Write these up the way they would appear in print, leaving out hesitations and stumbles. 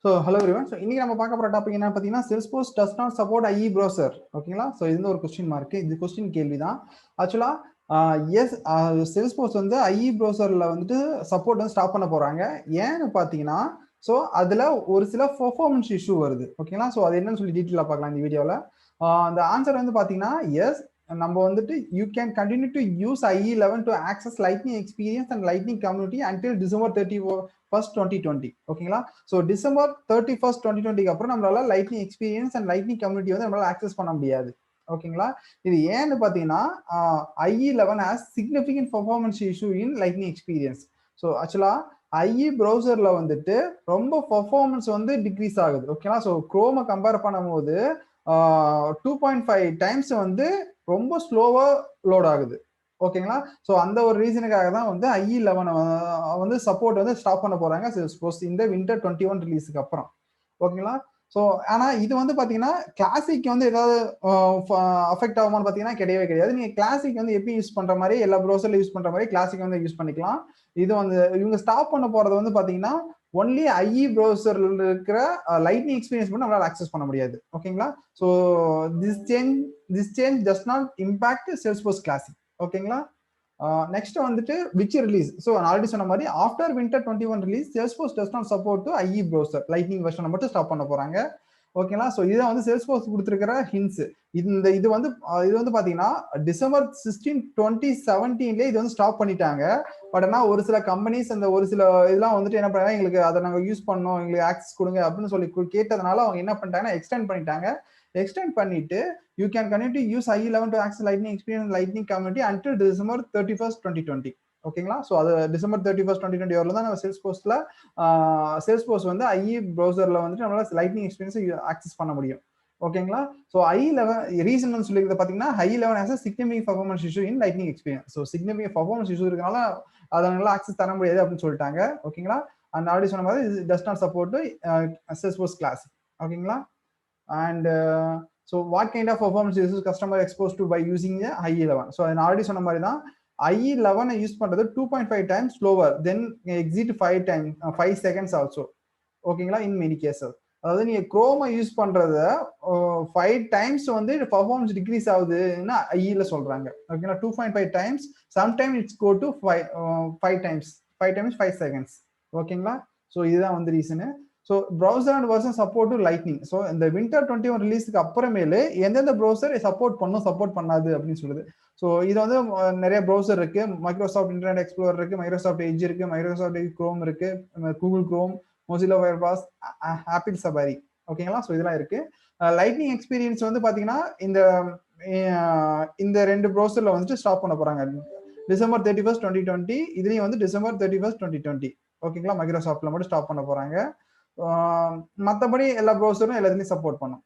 So hello everyone. So இன்னைக்கு நம்ம பார்க்க போற டாபிக் என்ன பார்த்தீங்கன்னா, Salesforce does not support IE browser. ஓகேங்களா? ஸோ இது ஒரு கொஸ்டின் மார்க். இது கொஸ்டின் கேள்வி தான். ஆக்சுவலா எஸ் Salesforce வந்து IE browserல வந்துட்டு சப்போர்ட் வந்து ஸ்டாப் பண்ண போறாங்க. ஏன்னு பார்த்தீங்கன்னா, ஸோ அதுல ஒரு சில பெர்ஃபார்மன்ஸ் இஷ்யூ வருது. ஓகேங்களா? ஸோ அது என்னன்னு சொல்லி டீட்டெயிலாக பார்க்கலாம் இந்த வீடியோவில். அந்த ஆன்சர் வந்து பார்த்தீங்கன்னா, எஸ் நம்ம வந்துட்டு you can continue to use IE11 to access lightning experience and lightning community until December 31st 2020. ஓகேங்களா? ஸோ December 31st 2020 அப்புறம் நம்மளால lightning experience and lightning community வந்து நம்மளால ஆக்சஸ் பண்ண முடியாது. ஓகேங்களா? இது ஏன்னு பார்த்தீங்கன்னா IE11 has significant performance issue in lightning experience. So ஆக்சுவலா IE ப்ரௌசர்ல வந்துட்டு ரொம்ப பெர்ஃபார்மன்ஸ் வந்து டிக்ரீஸ் ஆகுது. ஓகேங்களா? ஸோ குரோமை கம்பேர் பண்ணும்போது 2.5 டைம்ஸ் வந்து ரொம்ப ஸ்லோவா லோட் ஆகுது. ஓகேங்களா? ஸோ அந்த ஒரு ரீசனுக்காக தான் வந்து IE11 வந்து சப்போர்ட் வந்து ஸ்டாப் பண்ண போறாங்க Salesforce இந்த வின்டர் 21 ரிலீஸுக்கு அப்புறம். ஓகேங்களா? ஸோ ஆனா இது வந்து பாத்தீங்கன்னா கிளாசிக் வந்து ஏதாவது அஃபெக்ட் ஆகுமான்னு பாத்தீங்கன்னா கிடையவே கிடையாது. நீங்க கிளாசிக் வந்து எப்படி யூஸ் பண்ற மாதிரி எல்லா ப்ரௌசர்ல யூஸ் பண்ற மாதிரி கிளாசிக் வந்து யூஸ் பண்ணிக்கலாம். இது வந்து இவங்க ஸ்டாப் பண்ண போறது வந்து பாத்தீங்கன்னா ஒன்லி IE ப்ரௌசர்ல இருக்கிற லைட்னிங் எக்ஸ்பீரியன்ஸ் மட்டும் நம்மளால ஆக்சஸ் பண்ண முடியாது. ஓகேங்களா? So this change does not impact Salesforce classic. ஓகேங்களா? நெக்ஸ்ட் வந்துட்டு விச் ரிலீஸ். ஸோ நான் ஆல்ரெடி சொன்ன மாதிரி after winter 21 release Salesforce does not support to IE browser lightning வெர்ஷனை மட்டும் ஸ்டாப் பண்ண போறாங்க. ஓகேங்களா? ஸோ இதை வந்து Salesforce கொடுத்துருக்கிற ஹிண்ட்ஸ். இது வந்து பாத்தீங்கன்னா December 16, 2017 இது வந்து ஸ்டாப் பண்ணிட்டாங்க. பட் ஆனா ஒரு சில கம்பெனிஸ் அந்த ஒரு சில இதெல்லாம் வந்துட்டு என்ன பண்ணாங்க, எங்களுக்கு அதை நாங்க யூஸ் பண்ணோம், எங்களுக்கு ஆக்சஸ் கொடுங்க அப்படின்னு சொல்லி கேட்டதுனால அவங்க என்ன பண்ணிட்டாங்கன்னா எக்ஸ்டெண்ட் பண்ணிட்டாங்க. எக்ஸ்டெண்ட் பண்ணிட்டு you can continue to use IE11 to access lightning experience lightning community until December 31st 2020. ஓகேங்களா? ஸோ அது December 31st 2020 வரல தான் நம்ம Salesforce வந்து IE ப்ரௌசர்ல வந்துட்டு நம்மளால லைட்னிங் எக்ஸ்பீரியன்ஸ் ஆக்சஸ் பண்ண முடியும். ஓகேங்களா? ஸோ IE11 ரீசன் சொல்லியிருக்கிறது பார்த்தீங்கன்னா IE11 has a significant performance issue in lightning experience. So significant performance issue இருக்கனால அதனால ஆக்சஸ் தர முடியாது அப்படின்னு சொல்லிட்டாங்க. ஓகேங்களா? அண்ட் ஆல்ரெடி சொன்ன மாதிரி does not support Salesforce classic. ஓகேங்களா? And so what kind of performance is customer exposed to by using the IE11? So நான் ஆல்ரெடி சொன்ன மாதிரி தான் IE11 யூஸ் பண்றது 2.5 times slower then exit 5 seconds also. ஓகேங்களா? in many cases. அதாவது நீங்க குரோமை use பண்றத 5 டைம்ஸ் வந்து பர்ஃபார்மன்ஸ் டிக்ரீஸ் ஆகுதுன்னா IE-ல சொல்றாங்க. ஓகேங்களா? 2.5 times sometime it's go to 5 times 5 seconds. ஓகேங்களா? ஸோ இதுதான் வந்து reason. So browser and version support to lightning. So இந்த வின்டர் 21 ரிலீஸுக்கு அப்புறமேலே எந்தெந்த ப்ரௌசர் சப்போர்ட் பண்ணும் சப்போர்ட் பண்ணாது அப்படின்னு சொல்லுது. ஸோ இது வந்து நிறைய ப்ரௌசர் இருக்கு. மைக்ரோசாஃப்ட் இன்டர்நெட் எக்ஸ்ப்ளோரர் இருக்கு, மைக்ரோசாஃப்ட் எட்ஜ் இருக்கு, மைக்ரோசாஃப்ட் குரோம் இருக்கு, Google Chrome, Mozilla Firefox, Apple Safari. ஓகேங்களா? ஸோ இதெல்லாம் இருக்கு. லைட்னிங் எக்ஸ்பீரியன்ஸ் வந்து பாத்தீங்கன்னா இந்த ரெண்டு ப்ரௌசர்ல வந்துட்டு ஸ்டாப் பண்ண போறாங்க December 31st 2020. இதுலயும் வந்து December 31st 2020. ஓகேங்களா? மைக்ரோசாஃப்ட்ல மட்டும் ஸ்டாப் பண்ண போறாங்க. மற்றபடி எல்லா ப்ரௌசரும் எல்லாத்துலயும் சப்போர்ட் பண்ணும்.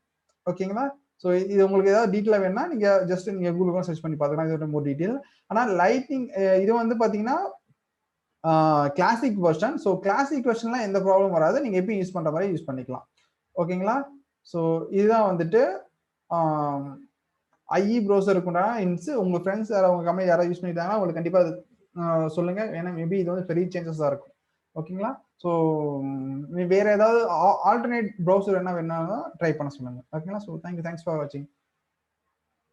ஓகேங்களா? ஸோ இது உங்களுக்கு ஏதாவது டீட்டெயிலாக வேணும்னா நீங்க கூகுள் சர்ச் பண்ணி பார்த்துக்கலாம். இது மோர் டீட்டெயில். ஆனால் லைட்னிங் இது வந்து பாத்தீங்கன்னா கிளாசிக் வெர்ஷன். ஸோ கிளாசிக் வெர்ஷன்லாம் எந்த ப்ராப்ளம் வராது. நீங்க எப்பயும் யூஸ் பண்ற மாதிரி யூஸ் பண்ணிக்கலாம். ஓகேங்களா? ஸோ இதுதான் வந்துட்டு IE ப்ரௌசருக்கு உண்டான ஹிண்ட்ஸ். உங்க ஃப்ரெண்ட்ஸ் உங்க கம்பெனி யாராவது யூஸ் பண்ணிட்டாங்கன்னா உங்களுக்கு கண்டிப்பா சொல்லுங்க. ஏன்னா மேபி இது வந்து பெரிய சேஞ்சஸா இருக்கும். ஓகேங்களா? ஸோ வேற ஏதாவது ஆல்டர்னேட் ப்ரௌசர் என்ன வேணாலும் ட்ரை பண்ண சொல்லுங்க. ஓகேங்களா? ஸோ தேங்க்ஸ் ஃபார் வாட்சிங்.